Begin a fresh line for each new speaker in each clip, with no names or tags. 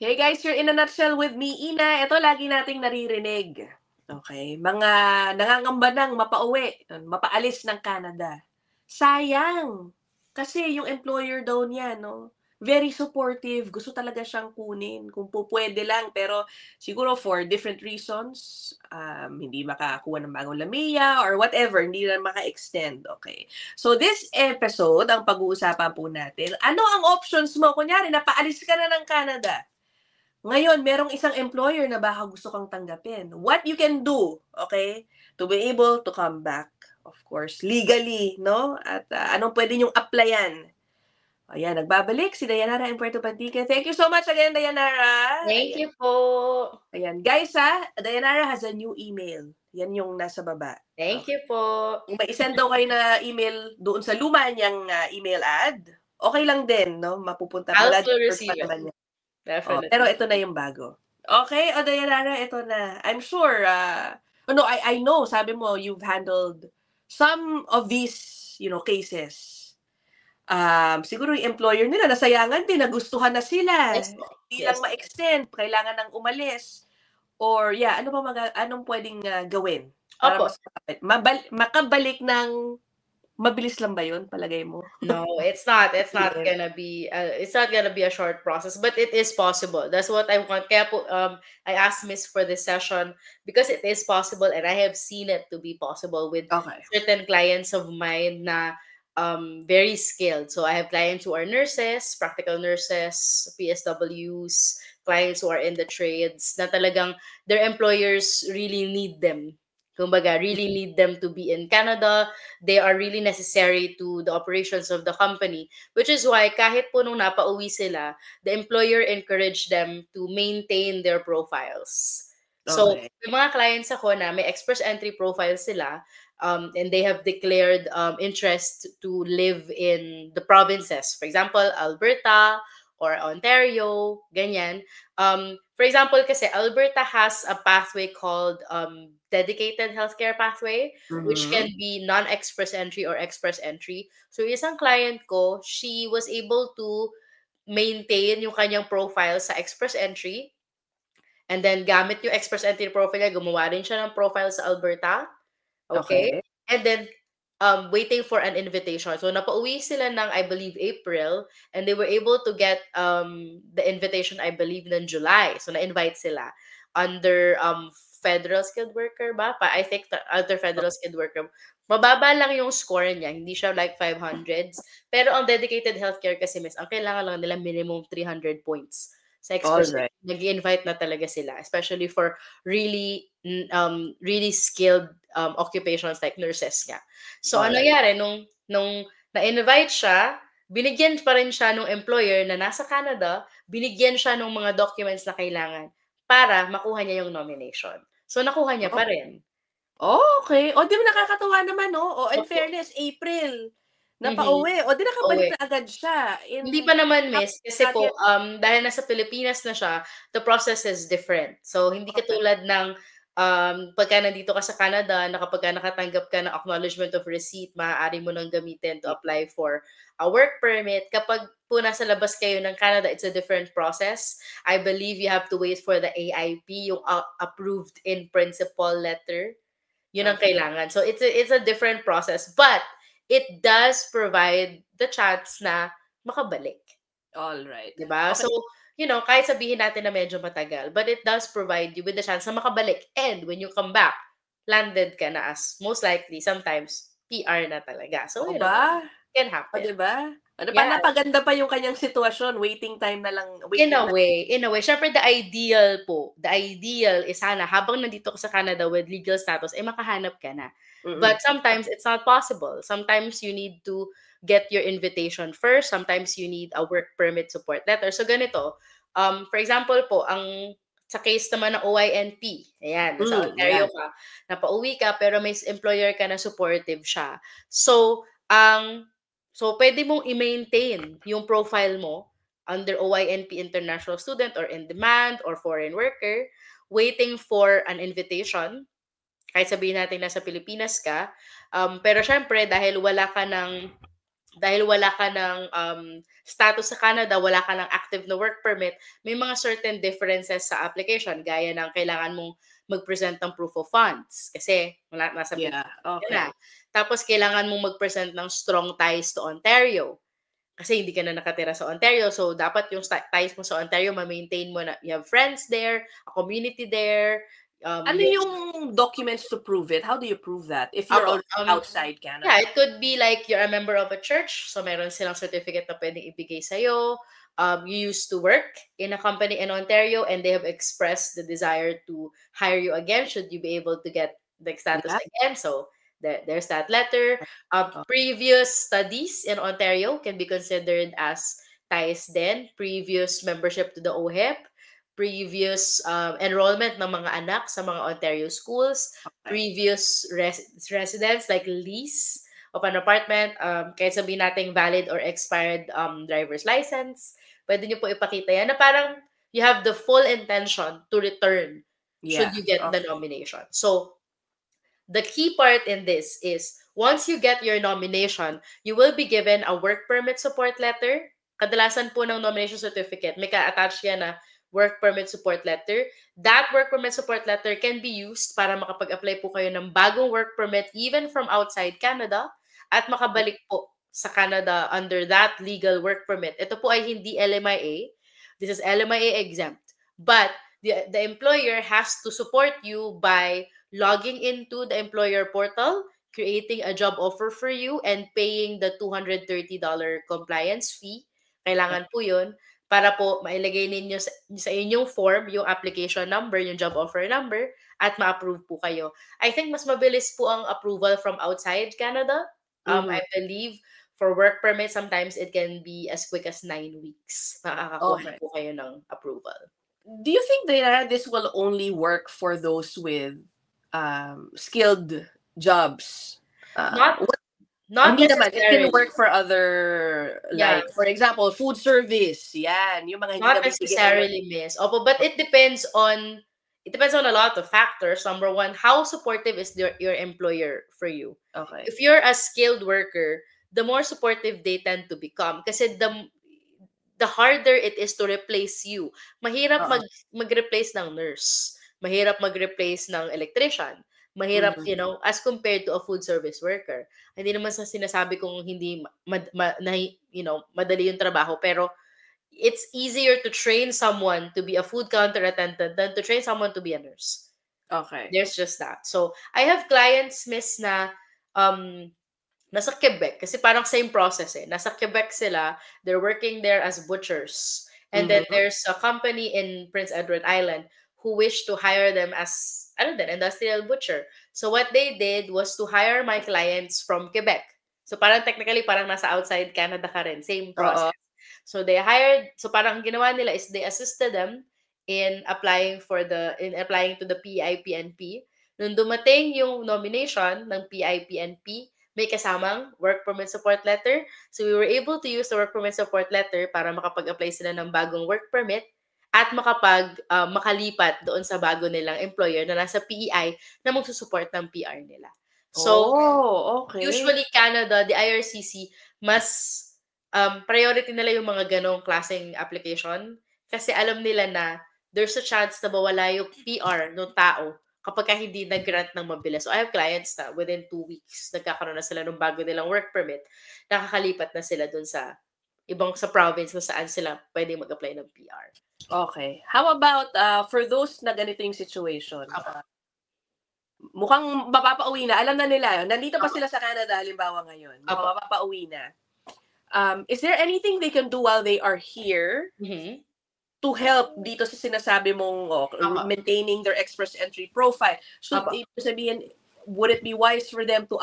Hey guys, you're in a nutshell with me, Ina. Ito lagi nating naririnig. Okay, mga nangangamba ng mapauwi, mapaalis ng Canada. Sayang! Kasi yung employer daw niya 'no, very supportive, gusto talaga siyang kunin kung pupuwede lang. Pero siguro for different reasons, hindi makakuha ng bagong LAMIA or whatever, hindi na maka-extend, okay. So this episode, ang pag-uusapan po natin, ano ang options mo? Kunyari napaalis ka na ng Canada. Ngayon, merong isang employer na baka gusto kang tanggapin. What you can do, okay, to be able to come back, of course, legally, no? At anong pwede niyong applyan. Ayan, nagbabalik si Dayanara in Puerto Bantique. Thank you so much again, Dayanara.
Thank
Ayan.
you po.
Ayan. Guys, Dayanara has a new email. Yan yung nasa baba.
Thank
Okay.
you po.
Kung may isend daw kayo na email doon sa luma niyang email ad, okay lang din, no? Mapupunta,
I'll still
mag-search pa
receive it.
naman niya. Oh, pero
Definitely.
ito na yung bago. Okay, o Dayanara, ito na. I'm sure, oh no, I know, sabi mo, you've handled some of these, cases. Siguro yung employer nila, nasayangan din, nagustuhan na sila.
Yes po.
Hindi lang
Yes.
ma-extend, kailangan nang umalis. Or, yeah, anong pwedeng gawin para
Opo.
mas makabalik ng mabilis lang ba yun, palagay mo?
No, it's not. It's not gonna be. It's not gonna be a short process, but it is possible. That's what I want. Kaya po, I asked Miss for this session because it is possible, and I have seen it to be possible with
Okay.
certain clients of mine na very skilled. So I have clients who are nurses, practical nurses, PSWs, clients who are in the trades na talagang their employers really need them. Kumbaga, really need them to be in Canada. They are really necessary to the operations of the company, which is why kahit po nung napauwi sila, the employer encouraged them to maintain their profiles. So,
Okay.
yung mga clients ako na may express entry profile sila, and they have declared interest to live in the provinces. For example, Alberta or Ontario, ganyan. For example, kasi Alberta has a pathway called dedicated healthcare pathway, which can be non-express entry or express entry. So, isang client ko, she was able to maintain yung kanyang profile sa express entry. And then, gamit yung express entry profile niya, gumawa rin siya ng profile sa Alberta. Okay?
Okay.
And then, waiting for an invitation. So, napauwi sila ng, I believe, April, and they were able to get the invitation, I believe, ng July. So, na-invite sila under federal skilled worker ba? I think other federal skilled worker. Mababa lang yung score niya. Hindi siya like 500s. Pero ang dedicated healthcare kasi, miss, ang kailangan lang nila minimum 300 points. Sa express,
Alright.
nag-invite na talaga sila. Especially for really really skilled occupations like nurses nga. So, ano
Alright.
nangyari, nung na-invite siya, binigyan pa rin siya ng employer na nasa Canada, binigyan siya ng mga documents na kailangan para makuha niya yung nomination. So, nakuha niya pa rin.
Okay. O, 'di ba nakakatuwa naman 'no? O, in
Opo.
fairness, April,
Mhm.
napauwi. O, 'di nakabalik
Uwi.
na agad siya
Hindi
in
pa naman,
tapos
miss, kasi
dati
po, dahil nasa Pilipinas na siya, the process is different. So, hindi
okay.
katulad ng pagka nandito ka sa Canada, na kapagka nakatanggap ka ng acknowledgement of receipt, maaari mo nang gamitin to apply for a work permit. Kapag po nasa labas kayo ng Canada, it's a different process. I believe you have to wait for the AIP, yung approved in principle letter. Yun ang
Okay.
kailangan. So, it's a different process. But, it does provide the chance na makabalik.
Alright.
'Di ba?
Okay.
So, kahit sabihin natin na medyo matagal, but it does provide you with the chance na makabalik. And when you come back, landed ka na as most likely, sometimes, PR na talaga. So,
O ba?
can
O,
happen.
'di ba? Ano pa,
Yeah.
napaganda pa yung kanyang sitwasyon, waiting time na lang,
In
waiting
a
na
way. Siyempre the ideal is sana habang nandito ka sa Canada with legal status, makahanap ka na.
mm.
But sometimes it's not possible. Sometimes you need to get your invitation first. Sometimes you need a work permit support letter. So ganito, for example po, sa case naman ng OINP, ayan, nasa
Yan.
Ontario ka, napauwi ka, pero may employer ka na supportive siya. So, pwede mong i-maintain yung profile mo under OINP International Student or in demand or foreign worker, waiting for an invitation. Kahit sabihin natin nasa Pilipinas ka. Pero syempre, dahil wala ka ng dahil wala ka ng status sa Canada, wala ka ng active na work permit, may mga certain differences sa application, gaya ng kailangan mong mag-present ng proof of funds kasi nasa
Yeah,
Pilipinas ka na.
okay.
Tapos kailangan mong mag-present ng strong ties to Ontario kasi hindi ka na nakatira sa Ontario. So dapat yung ties mo sa Ontario, ma-maintain mo na you have friends there, a community there.
Ano
You
yung documents to prove it? How do you prove that if you're
Apo,
already outside
yeah,
Canada?
it could be like you're a member of a church, so meron silang certificate na pwedeng ibigay sa'yo. You used to work in a company in Ontario and they have expressed the desire to hire you again should you be able to get the status
Yeah.
again. So there's that letter.
Oh,
Previous studies in Ontario can be considered as ties then. Previous membership to the OHIP, previous enrollment ng mga anak sa mga Ontario schools,
okay.
previous residence like lease of an apartment, kahit sabihin natin valid or expired driver's license, pwede nyo po ipakita yan na parang you have the full intention to return should
Yeah.
you get the
Okay.
nomination. So, the key part in this is once you get your nomination, you will be given a work permit support letter. Kadalasan po ng nomination certificate, may ka-attach yan na work permit support letter. That work permit support letter can be used para makapag-apply po kayo ng bagong work permit even from outside Canada at makabalik po sa Canada under that legal work permit. Ito po ay hindi LMIA. This is LMIA exempt. But the employer has to support you by logging into the employer portal, creating a job offer for you, and paying the $230 compliance fee. Kailangan po yun para po mailagay ninyo sa inyong form yung application number, yung job offer number, at ma-approve po kayo. I think mas mabilis po ang approval from outside Canada.
Mhm.
I believe for work permit, sometimes it can be as quick as 9 weeks. Makakakuha na
Okay.
po kayo ng approval.
Do you think that this will only work for those with skilled jobs?
Not not
Hindi naman, it can
necessarily.
work for other,
Yeah.
like, for example, food service, yan, yung mga hindi
Not
nabibigyan ng work.
necessarily, miss. Opo, but it depends on a lot of factors. Number one, how supportive is your employer for you?
Okay.
If you're a skilled worker, the more supportive they tend to become. Kasi the harder it is to replace you. Mahirap
Oo.
mag-replace ng nurse. Mahirap mag-replace ng electrician. Mahirap,
Mhm.
as compared to a food service worker. Hindi naman sa sinasabi kong hindi madali yung trabaho, pero it's easier to train someone to be a food counter attendant than to train someone to be a nurse.
Okay.
There's just that. So, I have clients, miss, na um, nasa Quebec. Kasi parang same process eh. Nasa Quebec sila. They're working there as butchers. And then
Mhm.
there's a company in Prince Edward Island who wished to hire them as industrial butcher. So what they did was to hire my clients from Quebec. So parang technically, parang nasa outside Canada ka rin. Same
Oo.
process. So parang ang ginawa nila is they assisted them in applying to the PIPNP. Nung dumating yung nomination ng PIPNP, may kasamang work permit support letter. So we were able to use the work permit support letter para makapag-apply sila ng bagong work permit at makalipat doon sa bago nilang employer na nasa PEI na magsusupport ng PR nila. So,
Oh, okay.
usually Canada, the IRCC, mas priority nila yung mga ganong klaseng application kasi alam nila na there's a chance na mawala yung PR ng tao kapag hindi nag-grant ng mabilis. So, I have clients na within 2 weeks, nagkakaroon na sila ng bago nilang work permit, nakakalipat na sila dun sa province kung saan sila pwede mag-apply ng PR.
Okay. How about for those na ganito yung situation?
Apo.
Mukhang mapapauwi na. Alam na nila. Nandito pa
Apo.
sila sa Canada, halimbawa ngayon. Mukhang
Apo.
mapapauwi na. Is there anything they can do while they are here
Mhm.
to help dito sa sinasabi mong
Apo.
maintaining their express entry profile? Should,
Apo.
ibig sabihin, would it be wise for them to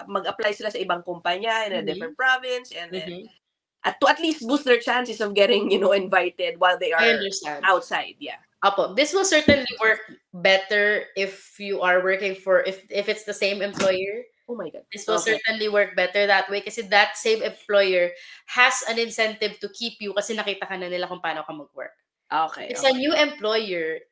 mag-apply sila sa ibang kumpanya in a different province and then
Mhm.
to at least boost their chances of getting, invited while they
I
are
understand.
outside? Yeah.
Apo, this will certainly work better if you are working if it's the same employer.
Oh my God.
This will
Okay.
certainly work better that way kasi that same employer has an incentive to keep you kasi nakita ka na nila kung paano ka mag-work.
Okay.
It's a new employer.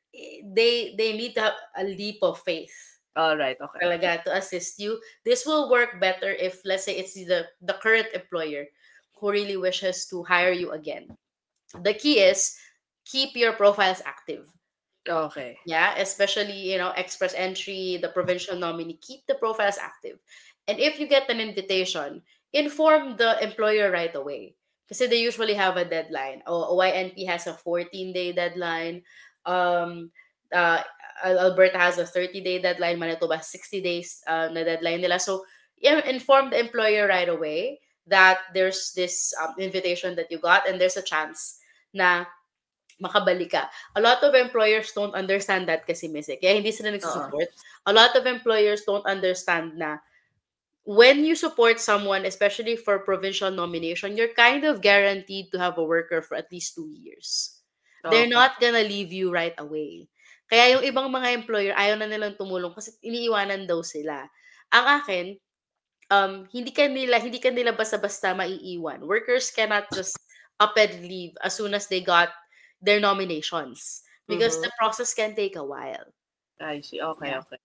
They need to have a leap of faith.
All right, okay.
talaga to assist you. This will work better if, let's say, it's the current employer who really wishes to hire you again. The key is keep your profiles active.
Okay.
Yeah, especially, express entry, the provincial nominee, keep the profiles active. And if you get an invitation, inform the employer right away. Because they usually have a deadline. OYNP has a 14-day deadline. Um, uh, Alberta has a 30-day deadline. Manitoba has 60 days na deadline nila. So, yeah, inform the employer right away that there's this invitation that you got and there's a chance na makabalik ka. A lot of employers don't understand that kasi, Miss, kaya hindi sila
Oo.
nagsusupport. A lot of employers don't understand na when you support someone, especially for provincial nomination, you're kind of guaranteed to have a worker for at least 2 years. They're
Okay.
not gonna leave you right away. Kaya yung ibang mga employer, ayaw na nilang tumulong kasi iniiwanan daw sila. Ang akin, hindi ka nila basta-basta maiiwan. Workers cannot just up and leave as soon as they got their nominations because
Mhm.
the process can take a while.
I see. Okay,
Yeah.
okay.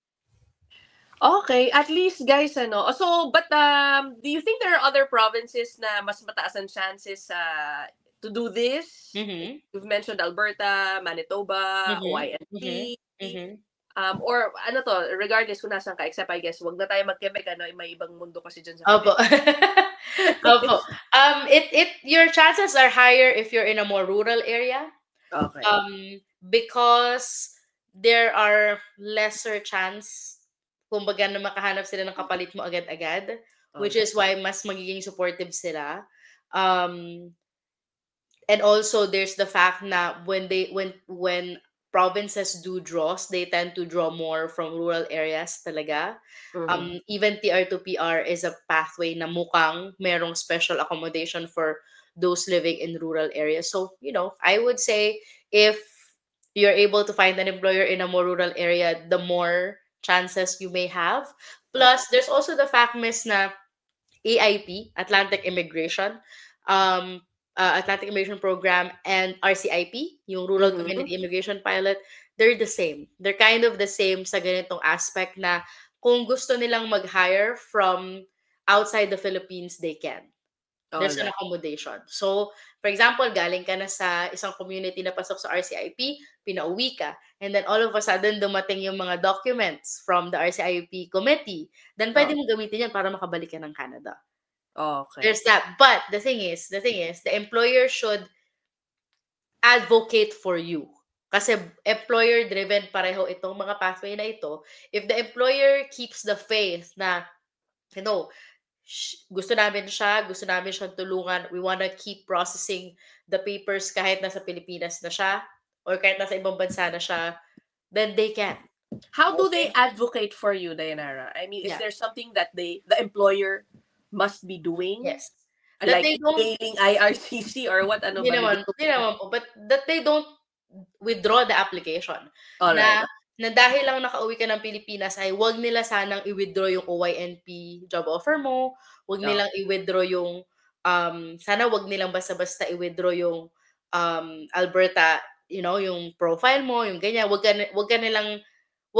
Okay, at least guys but do you think there are other provinces na mas mataas ang chances to do this?
Mhm.
You've mentioned Alberta, Manitoba,
Mhm. Mhm.
YNP,
Mhm.
or regardless kung nasaan ka, except I guess wag na tayo mag-Quebec may ibang mundo kasi diyan sa
Opo.
Quebec.
Opo. It your chances are higher if you're in a more rural area.
Okay.
Because there are lesser chance kumbaga na makahanap sila ng kapalit mo agad-agad, which
Okay.
is why mas magiging supportive sila. Um, and also there's the fact na when provinces do draws, they tend to draw more from rural areas talaga.
Mhm.
Even TR2PR is a pathway na mukhang merong special accommodation for those living in rural areas. So, I would say if you're able to find an employer in a more rural area, the more chances you may have.
Okay.
Plus, there's also the fact, Miss, na AIP, Atlantic Immigration Program, and RCIP, yung Rural
Mhm.
Community Immigration Pilot, they're the same. They're kind of the same sa ganitong aspect na kung gusto nilang mag-hire from outside the Philippines, they can.
All
There's an
right.
accommodation. So, for example, galing ka na sa isang community na pasok sa RCIP, pinauwi ka, and then all of a sudden, dumating yung mga documents from the RCIP committee, then
Oo.
pwede mo gamitin yan para makabalik ka ng Canada.
Okay.
There's that. But the employer should advocate for you. Kasi employer-driven pareho itong mga pathway na ito. If the employer keeps the faith na, gusto namin siyang tulungan, we wanna keep processing the papers kahit nasa Pilipinas na siya, or kahit nasa ibang bansa na siya, then they can.
How do they
Okay?
advocate for you, Dayanara? I mean, is
Yeah.
there something that the employer must be doing?
Yes. That
Like
they don't,
emailing IRCC or what
hindi
ba?
naman, hindi naman po, but that they don't withdraw the application.
All right.
Na dahil lang nakauwi ka ng Pilipinas ay wag nila sanang i-withdraw yung OYNP job offer mo, wag
Oh.
nilang i-withdraw yung sana wag nilang basta-basta i-withdraw yung Alberta, yung profile mo, yung ganyan, wag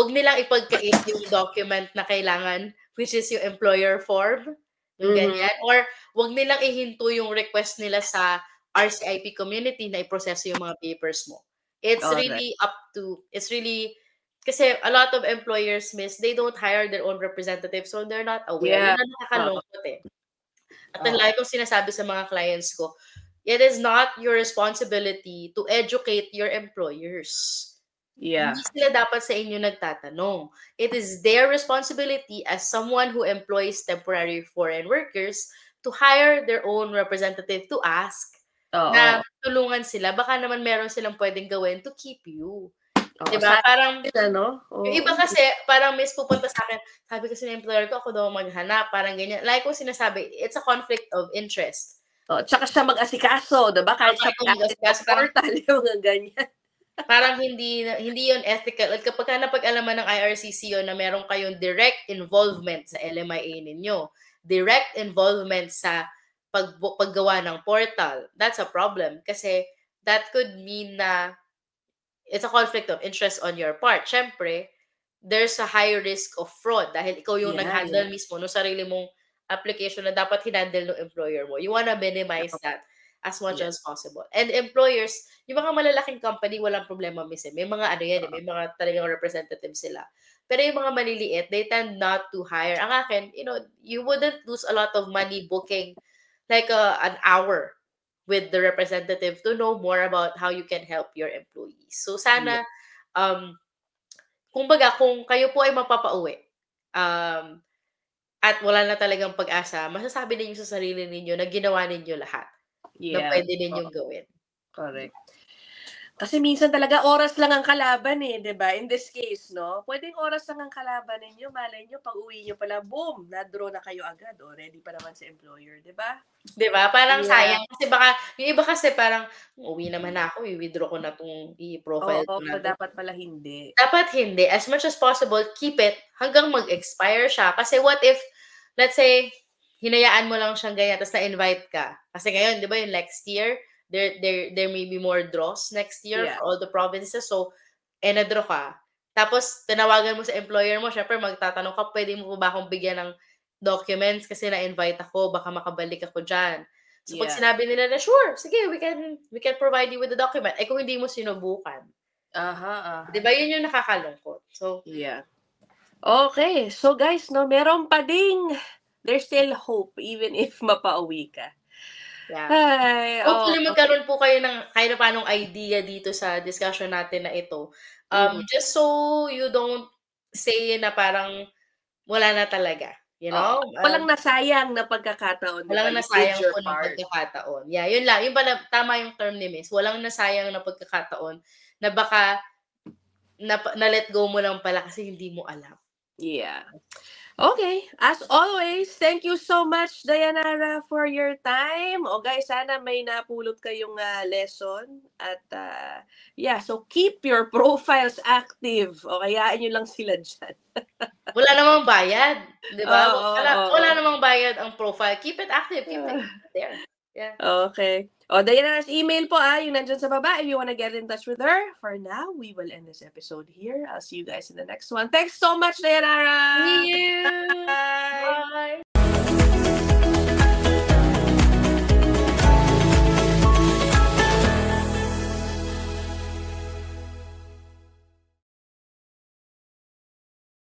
nilang ipagkait yung document na kailangan, which is yung employer form, yung
Mhm.
ganyan, or wag nilang ihinto yung request nila sa RCIP community na iproseso yung mga papers mo. It's
All right.
really, kasi a lot of employers, Miss, they don't hire their own representatives, so they're not aware.
Yeah.
Yun ang
Oo.
nakakalungkot eh. At ang
Oo.
lagi kong sinasabi sa mga clients ko, it is not your responsibility to educate your employers.
Yeah.
Hindi sila dapat sa inyo nagtatanong. It is their responsibility as someone who employs temporary foreign workers to hire their own representative to ask na
Oo.
tulungan sila. Baka naman meron silang pwedeng gawin to keep you.
Oo.
Diba? Parang, yung iba
Oo.
kasi, parang miss pupunta sa akin, sabi kasi ng employer ko, ako daw maghanap, parang ganyan. Like ko sinasabi, it's a conflict of interest.
Oh, tsaka siya mag-asikaso, 'di ba? Kahit siya
Ikaw
mag-access
mag-asikaso,
sa portal, yung mga ganyan.
parang hindi yun ethical. At kapag napag-alaman ng IRCC yun na meron kayong direct involvement sa LMIA ninyo, direct involvement sa paggawa ng portal, that's a problem. Kasi that could mean na it's a conflict of interest on your part. Siyempre, there's a high risk of fraud dahil ikaw yung nag-handle
Yeah.
mismo ng sarili mong application na dapat hinandle ng employer mo. You wanna minimize that as much
Yeah.
as possible. And employers, yung mga malalaking company, walang problema minsan. May mga ano yan, may mga talagang representative sila. Pero yung mga maliliit, they tend not to hire. Ang akin, you wouldn't lose a lot of money booking like an hour with the representative to know more about how you can help your employees. So sana, kumbaga, kung kayo po ay mapapauwi, at wala na talagang pag-asa, masasabi ninyo sa sarili ninyo na ginawa ninyo lahat na
Yeah.
pwede ninyong gawin.
Correct. Kasi minsan talaga oras lang ang kalaban eh, 'di ba? In this case, no? Pwedeng oras lang ang kalaban ninyo, malay nyo pag-uwi nyo pala, boom, na-draw na kayo agad, ready pa naman si employer, 'di ba?
'Di ba? Parang
Yeah.
sayang kasi baka yung iba kasi parang uwi naman ako, i-withdraw ko na 'tong i-profile ko na 'to.
Dapat pala hindi.
Dapat hindi. As much as possible, keep it hanggang mag-expire siya. Kasi what if, let's say, hinayaan mo lang siyang ganyan, tapos na-invite ka. Kasi ngayon, di ba yung next year, there may be more draws next year
Yeah.
for all the provinces. So, na-draw ka. Tapos, tinawagan mo sa employer mo, syempre magtatanong ka, pwede mo ba akong bigyan ng documents kasi na-invite ako, baka makabalik ako dyan. So, pag sinabi nila na, sure, sige, we can provide you with the document. Eh, kung hindi mo sinubukan. Di ba, yun yung nakakalungkot. So,
yeah. Okay. So, guys, no, meron pa ding, there's still hope even if mapauwi ka.
yeah.
Ay,
Hopefully, magkaroon po kayo ng kahit na paanong idea dito sa discussion natin na ito. Just so you don't say na parang wala na talaga. You know?
Walang nasayang na pagkakataon.
Walang nasayang po ng pagkakataon. Yeah, yun lang. Yun pala, tama yung term ni Miss. Walang nasayang na pagkakataon na baka na-let go mo lang pala kasi hindi mo alam.
Yeah. Okay. As always, thank you so much, Dayanara, for your time. O guys, sana may napulot kayong lesson. At so keep your profiles active. O kayaan nyo lang sila dyan.
Wala namang bayad. Di ba? Wala
Oo.
namang bayad ang profile. Keep it active. Keep it there. Yeah.
Okay. Dayanara's email po yung nandyan sa baba if you want to get in touch with her. For now, we will end this episode here. I'll see you guys in the next one. Thanks so much, Dayanara!
See you!
Bye!
Bye!